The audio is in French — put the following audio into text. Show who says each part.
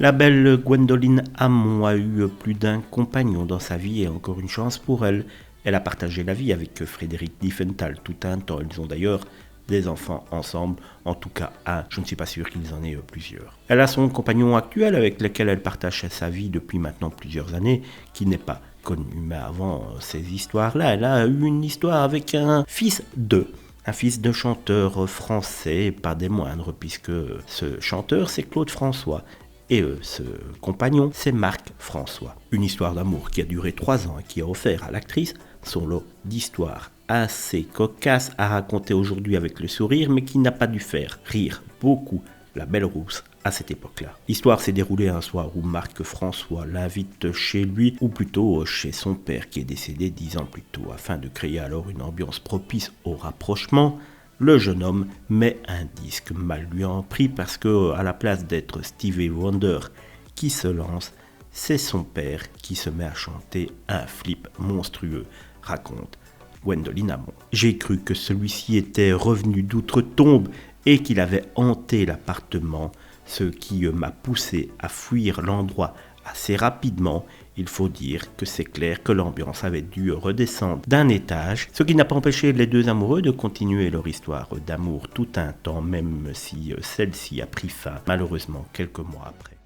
Speaker 1: La belle Gwendoline Hamon a eu plus d'un compagnon dans sa vie et encore une chance pour elle. Elle a partagé la vie avec Frédéric Diefenthal tout un temps. Ils ont d'ailleurs des enfants ensemble, en tout cas un, je ne suis pas sûr qu'ils en aient plusieurs. Elle a son compagnon actuel avec lequel elle partage sa vie depuis maintenant plusieurs années, qui n'est pas connu. Mais avant ces histoires-là, elle a eu une histoire avec un fils de chanteur français, pas des moindres, puisque ce chanteur c'est Claude François. Et ce compagnon, c'est Marc François. Une histoire d'amour qui a duré 3 ans et qui a offert à l'actrice son lot d'histoires assez cocasses à raconter aujourd'hui avec le sourire, mais qui n'a pas dû faire rire beaucoup la belle rousse à cette époque-là. L'histoire s'est déroulée un soir où Marc François l'invite chez lui, ou plutôt chez son père qui est décédé 10 ans plus tôt, afin de créer alors une ambiance propice au rapprochement. Le jeune homme met un disque mal lui en pris parce que, à la place d'être Stevie Wonder qui se lance, c'est son père qui se met à chanter un flip monstrueux, raconte Gwendoline Hamon. J'ai cru que celui-ci était revenu d'outre-tombe et qu'il avait hanté l'appartement, ce qui m'a poussé à fuir l'endroit assez rapidement. Il faut dire que c'est clair que l'ambiance avait dû redescendre d'un étage, ce qui n'a pas empêché les deux amoureux de continuer leur histoire d'amour tout un temps, même si celle-ci a pris fin malheureusement quelques mois après.